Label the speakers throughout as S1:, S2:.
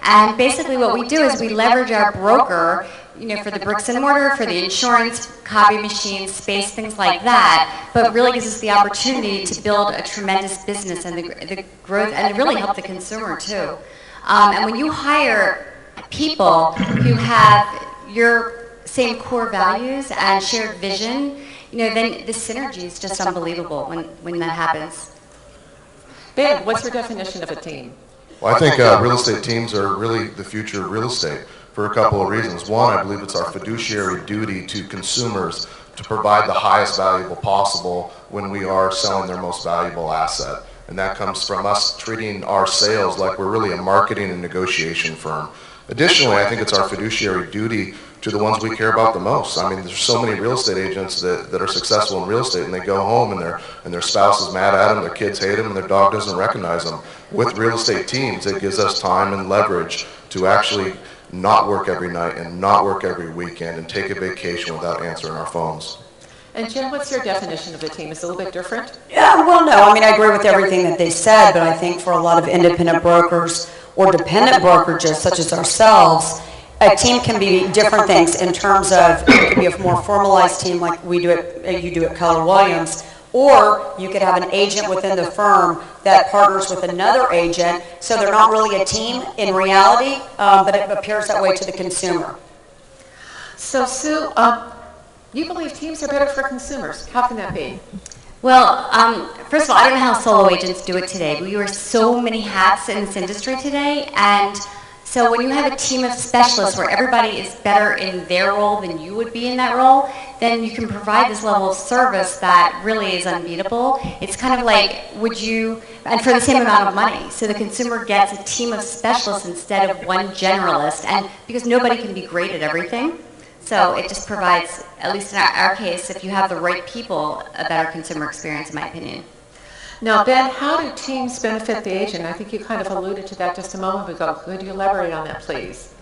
S1: And basically what we do is we leverage our broker, for the bricks and mortar, for the insurance, copy machines, space, things like that, but really gives us the opportunity to build a tremendous business and the growth, and really help the consumer too. And when you hire people who have your same core values and shared vision, then the synergy is just unbelievable when that happens.
S2: Ben, what's your definition of a team?
S3: Well, I think real estate teams are really the future of real estate for a couple of reasons. One, I believe it's our fiduciary duty to consumers to provide the highest valuable possible when we are selling their most valuable asset. And that comes from us treating our sales like we're really a marketing and negotiation firm. Additionally, I think it's our fiduciary duty to the ones we care about the most. I mean, there's so many real estate agents that are successful in real estate, and they go home and their spouse is mad at them, their kids hate them, and their dog doesn't recognize them. With real estate teams, it gives us time and leverage to actually not work every night and not work every weekend and take a vacation without answering our phones.
S2: And Jen, what's your definition of a team? Is it a little bit different?
S4: Yeah, well, no. I mean, I agree with everything that they said, but I think for a lot of independent brokers or dependent brokerages such as ourselves, a team can be different things in terms of it could be a more formalized team like you do at Keller Williams, or you could have an agent within the firm that partners with another agent, so they're not really a team in reality, but it appears that way to the consumer.
S2: So, Sue, you believe teams are better for consumers. How can that be?
S1: Well, first of all, I don't know how solo agents do it today. We wear so many hats in this industry today, and so when you have a team of specialists where everybody is better in their role than you would be in that role, then you can provide this level of service that really is unbeatable. It's kind of like, and for the same amount of money. So the consumer gets a team of specialists instead of one generalist, and because nobody can be great at everything. So it just provides, at least in our case, if you have the right people, a better consumer experience, in my opinion.
S2: Now, Ben, how do teams benefit the agent? I think you kind of alluded to that just a moment ago. Could you elaborate on that, please?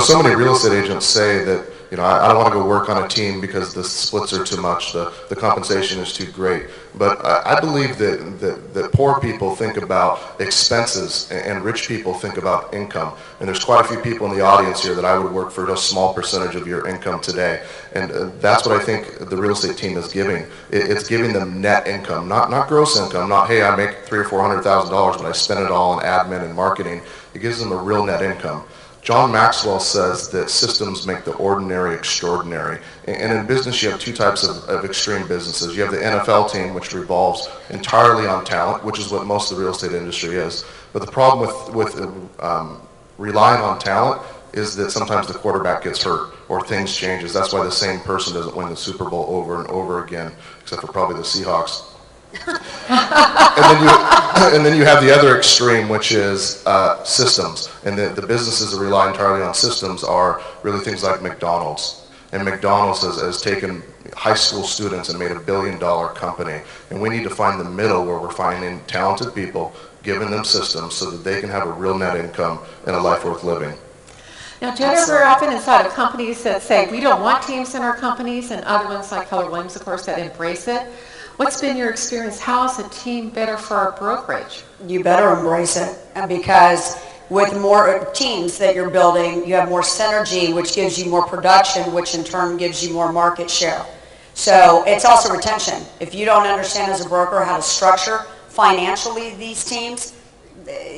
S3: So many real estate agents say that, I don't want to go work on a team because the splits are too much, the compensation is too great. But I believe that poor people think about expenses and rich people think about income. And there's quite a few people in the audience here that I would work for a small percentage of your income today. And that's what I think the real estate team is giving. It's giving them net income, not gross income, not, hey, I make $300,000 or $400,000, but I spend it all on admin and marketing. It gives them a real net income. John Maxwell says that systems make the ordinary extraordinary. And in business, you have two types of extreme businesses. You have the NFL team, which revolves entirely on talent, which is what most of the real estate industry is. But the problem with relying on talent is that sometimes the quarterback gets hurt or things changes. That's why the same person doesn't win the Super Bowl over and over again, except for probably the Seahawks. and then you have the other extreme, which is systems. And the businesses that rely entirely on systems are really things like McDonald's. And McDonald's has taken high school students and made $1 billion company. And we need to find the middle where we're finding talented people, giving them systems so that they can have a real net income and a life worth living.
S2: Now, Jennifer, we're often inside of companies that say we don't want teams in our companies, and other ones like Keller Williams, of course, that embrace it. What's been your experience? How is a team better for our brokerage?
S4: You better embrace it, because with more teams that you're building, you have more synergy, which gives you more production, which in turn gives you more market share. So it's also retention. If you don't understand as a broker how to structure financially these teams,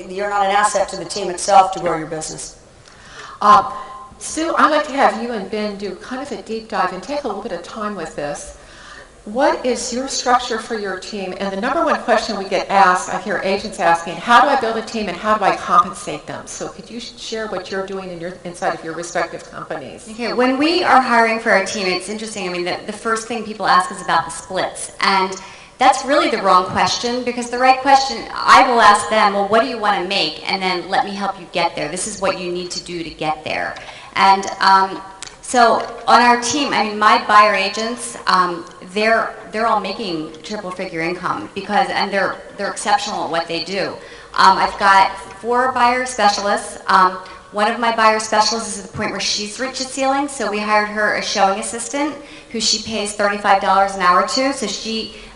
S4: you're not an asset to the team itself to grow your business.
S2: Sue, I'd like to have you and Ben do kind of a deep dive and take a little bit of time with this. What is your structure for your team? And the number one question we get asked, I hear agents asking, how do I build a team and how do I compensate them? So could you share what you're doing inside of your respective companies?
S1: Okay, when we are hiring for our team, it's interesting. I mean, the first thing people ask is about the splits. And that's really the wrong question, because the right question, I will ask them, well, what do you want to make? And then let me help you get there. This is what you need to do to get there. And so on our team, I mean, my buyer agents, they're all making triple figure income and they're exceptional at what they do. I've got 4 buyer specialists. One of my buyer specialists is at the point where she's reached a ceiling, so we hired her a showing assistant who she pays $35 an hour to. So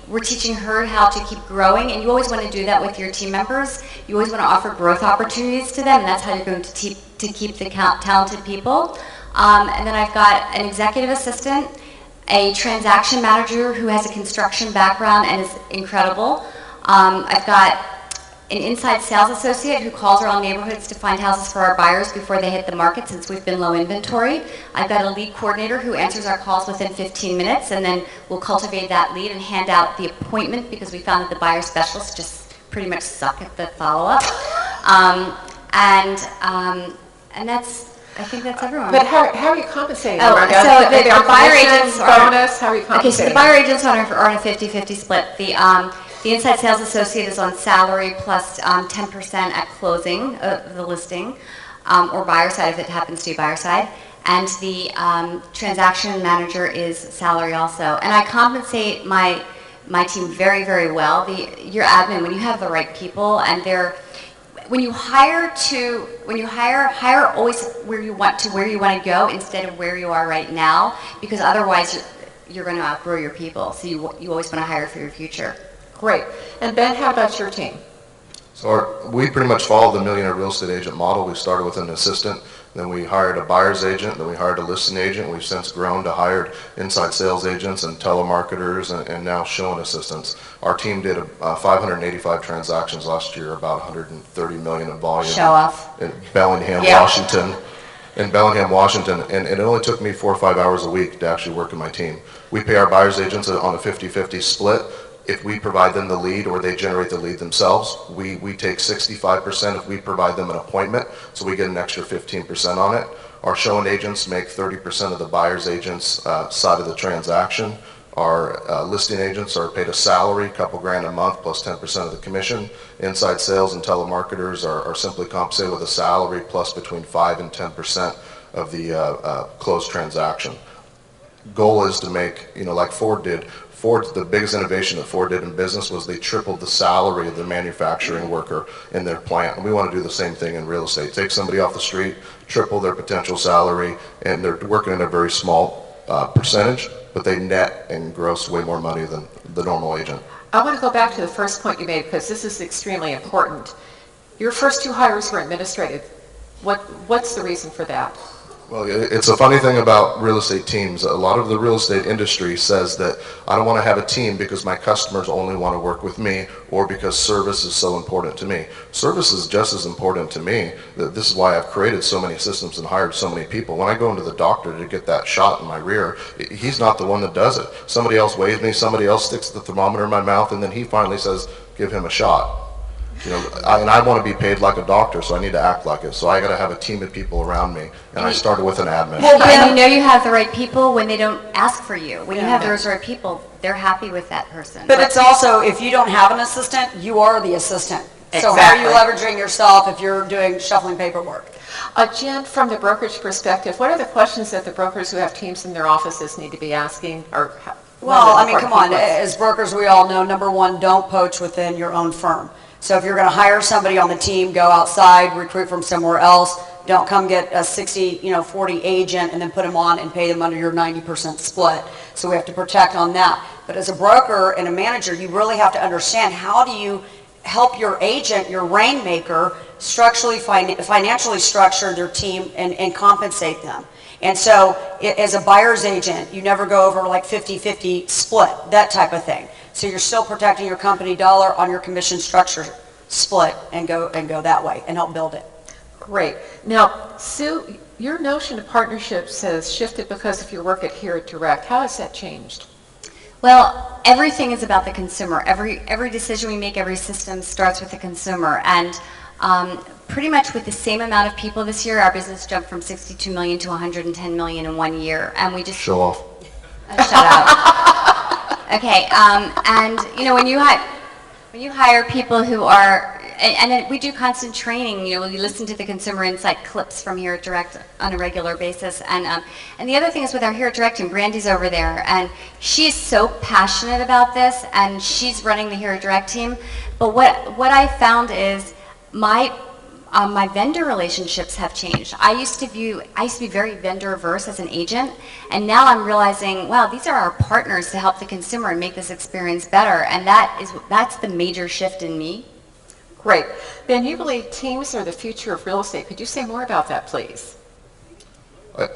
S1: we're teaching her how to keep growing, and you always want to do that with your team members. You always want to offer growth opportunities to them, and that's how you're going to to keep the talented people. And then I've got an executive assistant, a transaction manager who has a construction background and is incredible. I've got an inside sales associate who calls around neighborhoods to find houses for our buyers before they hit the market since we've been low inventory. I've got a lead coordinator who answers our calls within 15 minutes, and then we'll cultivate that lead and hand out the appointment because we found that the buyer specialists just pretty much suck at the follow-up. And I think that's everyone.
S2: But how are you compensating?
S1: Oh,
S2: them?
S1: so the buyer
S2: commission,
S1: agents are
S2: bonus. How are you
S1: okay. So
S2: compensating?
S1: the buyer agents are on a 50-50 split. The inside sales associate is on salary plus 10% at closing of the listing, or buyer side if it happens to be buyer side. And the transaction manager is salary also. And I compensate my team very, very well. Your admin, when you have the right people and when you hire always where you want to go instead of where you are right now, because otherwise you're going to outgrow your people. So you always want to hire for your future.
S2: Great. And Ben, how about your team?
S3: So we pretty much followed the millionaire real estate agent model. We started with an assistant, then we hired a buyer's agent, then we hired a listing agent. We've since grown to hired inside sales agents and telemarketers and now showing assistants. Our team did 585 transactions last year, about 130 million in volume.
S1: Show off.
S3: In Bellingham,
S1: Yeah.
S3: Washington. In Bellingham, Washington, and it only took me 4 or 5 hours a week to actually work in my team. We pay our buyer's agents on a 50-50 split. If we provide them the lead or they generate the lead themselves, we take 65% if we provide them an appointment, so we get an extra 15% on it. Our showing agents make 30% of the buyer's agent's side of the transaction. Our listing agents are paid a salary, couple grand a month, plus 10% of the commission. Inside sales and telemarketers are simply compensated with a salary plus between 5 and 10% of the closed transaction. Goal is to make, like Ford did. The biggest innovation that Ford did in business was they tripled the salary of the manufacturing worker in their plant. And we want to do the same thing in real estate. Take somebody off the street, triple their potential salary, and they're working in a very small percentage, but they net and gross way more money than the normal agent.
S2: I want to go back to the first point you made because this is extremely important. Your first 2 hires were administrative. What's the reason for that?
S3: Well, it's a funny thing about real estate teams. A lot of the real estate industry says that I don't want to have a team because my customers only want to work with me or because service is so important to me. Service is just as important to me. This is why I've created so many systems and hired so many people. When I go into the doctor to get that shot in my rear, he's not the one that does it. Somebody else weighs me, somebody else sticks the thermometer in my mouth, and then he finally says, give him a shot. And I want to be paid like a doctor, so I need to act like it. So I got to have a team of people around me, and I started with an admin.
S1: And you have the right people when they don't ask for you. When you have those right people, they're happy with that person.
S4: But it's also, if you don't have an assistant, you are the assistant. So how are you leveraging yourself if you're doing shuffling paperwork?
S2: Jen, from the brokerage perspective, what are the questions that the brokers who have teams in their offices need to be asking?
S4: Well, I mean, come on. As brokers, we all know, number one, don't poach within your own firm. So if you're going to hire somebody on the team, go outside, recruit from somewhere else. Don't come get a 60-40 agent and then put them on and pay them under your 90% split. So we have to protect on that. But as a broker and a manager, you really have to understand how do you help your agent, your rainmaker, structurally, financially structure their team and compensate them. And so as a buyer's agent, you never go over like 50-50 split, that type of thing. So you're still protecting your company dollar on your commission structure split and go that way and help build it.
S2: Great. Now, Sue, your notion of partnerships has shifted because of your work at Here at Direct. How has that changed?
S1: Well, everything is about the consumer. Every decision we make, every system starts with the consumer. And pretty much with the same amount of people this year, our business jumped from 62 million to 110 million in 1 year. And we just...
S3: Show off.
S1: Shut up. Okay, and when you hire people who are, and then we do constant training. We listen to the consumer insight clips from Here at Direct on a regular basis, and the other thing is with our Here at Direct team, Brandy's over there, and she is so passionate about this, and she's running the Here at Direct team. But what I found is my vendor relationships have changed. I used to be very vendor averse as an agent, and now I'm realizing, wow, these are our partners to help the consumer and make this experience better, and that's the major shift in me.
S2: Great. Ben, you believe teams are the future of real estate. Could you say more about that, please?
S3: I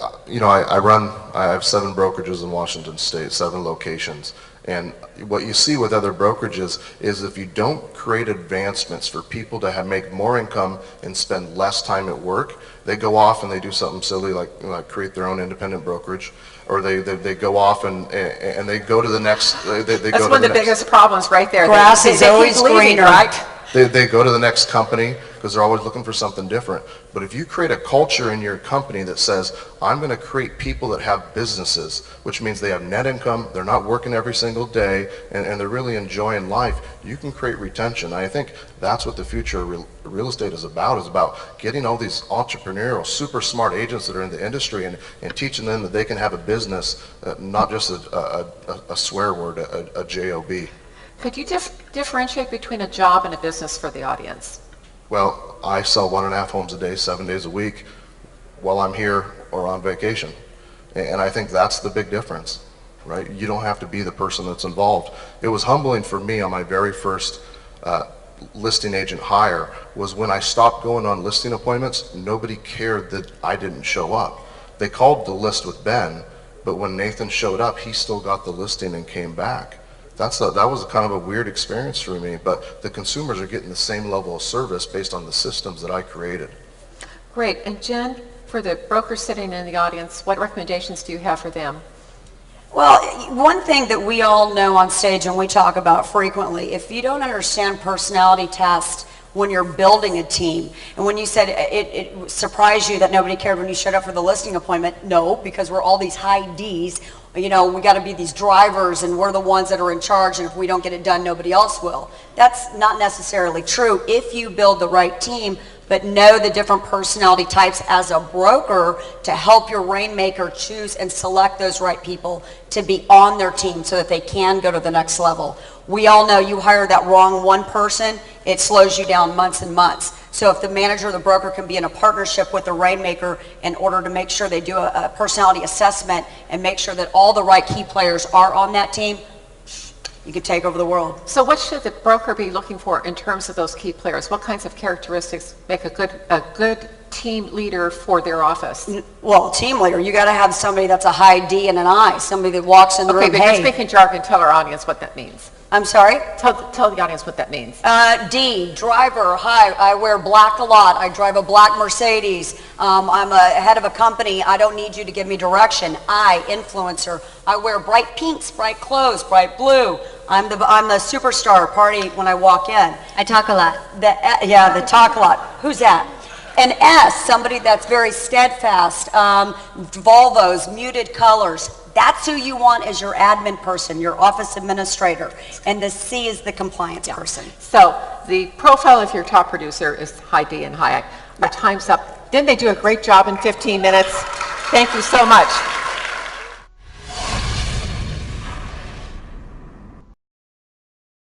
S3: have 7 brokerages in Washington State, 7 locations. And what you see with other brokerages is if you don't create advancements for people to make more income and spend less time at work, they go off and they do something silly like create their own independent brokerage, or they go off and they go to the next.
S2: That's one of the biggest problems right there.
S4: Grass is
S2: keep
S4: always
S2: leaving,
S4: greener.
S2: right?
S3: They go to the next company because they're always looking for something different. But if you create a culture in your company that says, I'm going to create people that have businesses, which means they have net income, they're not working every single day, and they're really enjoying life, you can create retention. I think that's what the future of real estate is about getting all these entrepreneurial, super smart agents that are in the industry and teaching them that they can have a business, not just a swear word, a job.
S2: Could you differentiate between a job and a business for the audience?
S3: Well, I sell 1.5 homes a day, 7 days a week, while I'm here or on vacation. And I think that's the big difference, right? You don't have to be the person that's involved. It was humbling for me on my very first listing agent hire was when I stopped going on listing appointments, nobody cared that I didn't show up. They called to list with Ben, but when Nathan showed up, he still got the listing and came back. That was kind of a weird experience for me, but the consumers are getting the same level of service based on the systems that I created.
S2: Great. And Jen, for the brokers sitting in the audience, what recommendations do you have for them?
S4: Well, one thing that we all know on stage and we talk about frequently, if you don't understand personality tests when you're building a team, and when you said it surprised you that nobody cared when you showed up for the listing appointment, no, because we're all these high Ds. We got to be these drivers and we're the ones that are in charge, and if we don't get it done, nobody else will. That's not necessarily true if you build the right team, but know the different personality types as a broker to help your rainmaker choose and select those right people to be on their team so that they can go to the next level. We all know you hire that wrong one person, it slows you down months and months. So if the manager or the broker can be in a partnership with the rainmaker in order to make sure they do a personality assessment and make sure that all the right key players are on that team, you could take over the world.
S2: So what should the broker be looking for in terms of those key players? What kinds of characteristics make a good team leader for their office?
S4: Well, team leader, you got to have somebody that's a high D and an I, somebody that walks in the room.
S2: Okay, but you're speaking jargon. Tell our audience what that means.
S4: I'm sorry?
S2: Tell the audience what that means.
S4: D, driver. Hi, I wear black a lot. I drive a black Mercedes. I'm a head of a company. I don't need you to give me direction. I, influencer. I wear bright pinks, bright clothes, bright blue. I'm the superstar party when I walk in.
S1: I talk a lot.
S4: The talk a lot. Who's that? An S, somebody that's very steadfast. Volvos, muted colors. That's who you want as your admin person, your office administrator. And the C is the compliance person.
S2: So the profile of your top producer is high D and high I. Our time's up. Didn't they do a great job in 15 minutes? Thank you so much.